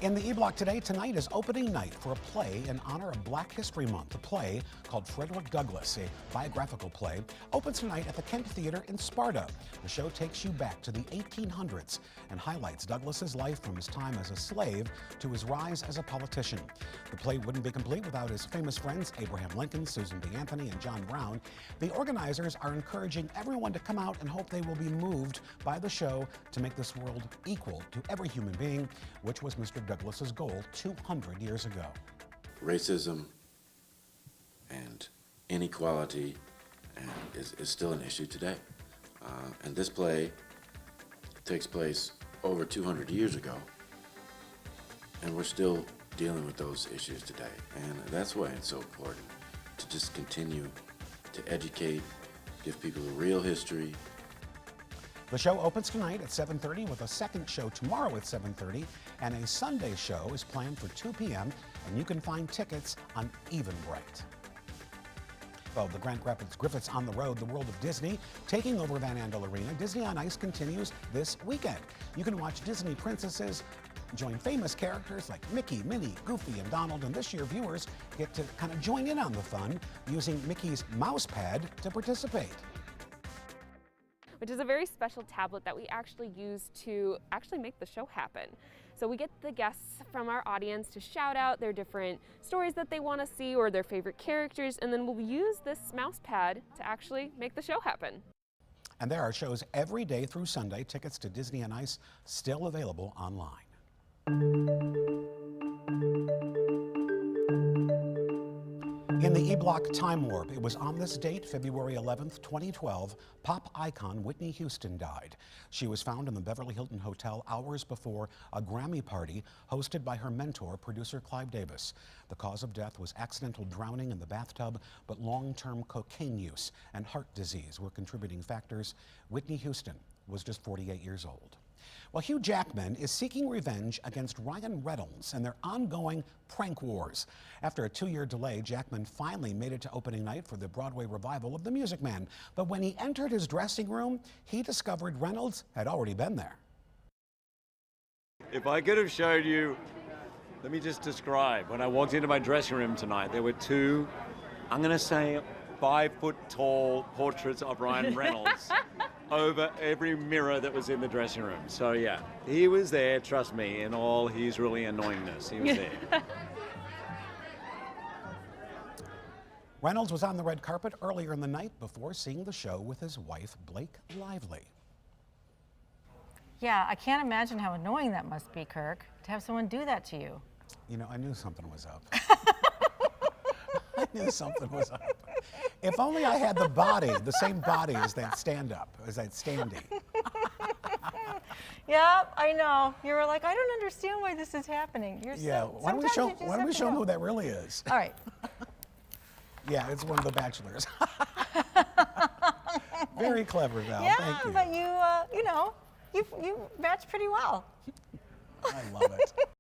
In the E-Block today, tonight is opening night for a play in honor of Black History Month. A play called Frederick Douglass, a biographical play, opens tonight at the Kent Theater in Sparta. The show takes you back to the 1800s and highlights Douglass's life from his time as a slave to his rise as a politician. The play wouldn't be complete without his famous friends Abraham Lincoln, Susan B. Anthony, and John Brown. The organizers are encouraging everyone to come out and hope they will be moved by the show to make this world equal to every human being, which was Mr. Douglass's goal 200 years ago. Racism and inequality is still an issue today. And this play takes place over 200 years ago, and we're still dealing with those issues today. And that's why it's so important to just continue to educate, give people a real history. The show opens tonight at 7:30 with a second show tomorrow at 7:30, and a Sunday show is planned for 2 p.m., and you can find tickets on Eventbrite. Well, the Grand Rapids Griffiths on the road, the world of Disney, taking over Van Andel Arena. Disney on Ice continues this weekend. You can watch Disney princesses join famous characters like Mickey, Minnie, Goofy, and Donald, and this year viewers get to kind of join in on the fun using Mickey's mouse pad to participate. Which is a very special tablet that we actually use to make the show happen. So we get the guests from our audience to shout out their different stories that they want to see or their favorite characters, and then we'll use this mouse pad to actually make the show happen. And there are shows every day through Sunday. Tickets to Disney on Ice still available online. In the E-Block Time Warp, it was on this date, February 11th, 2012, pop icon Whitney Houston died. She was found in the Beverly Hilton Hotel hours before a Grammy party hosted by her mentor, producer Clive Davis. The cause of death was accidental drowning in the bathtub, but long-term cocaine use and heart disease were contributing factors. Whitney Houston was just 48 years old. Well, Hugh Jackman is seeking revenge against Ryan Reynolds and their ongoing prank wars. After a 2-year delay, Jackman finally made it to opening night for the Broadway revival of The Music Man. But when he entered his dressing room, he discovered Reynolds had already been there. If I could have showed you, let me just describe. When I walked into my dressing room tonight, there were two, I'm going to say, 5-foot-tall portraits of Ryan Reynolds over every mirror that was in the dressing room. So yeah, he was there, trust me, in all his really annoyingness. He was there. Reynolds was on the red carpet earlier in the night before seeing the show with his wife, Blake Lively. Yeah, I can't imagine how annoying that must be, Kirk, to have someone do that to you. You know, I knew something was up. I knew something was up. If only I had the body, the same body as that stand-up, as that standee. Yeah, I know. You were like, I don't understand why this is happening. Yeah, why don't we show them who that really is? All right. Yeah, it's one of the bachelors. Very clever, Val. Yeah, thank you. But you matched pretty well. I love it.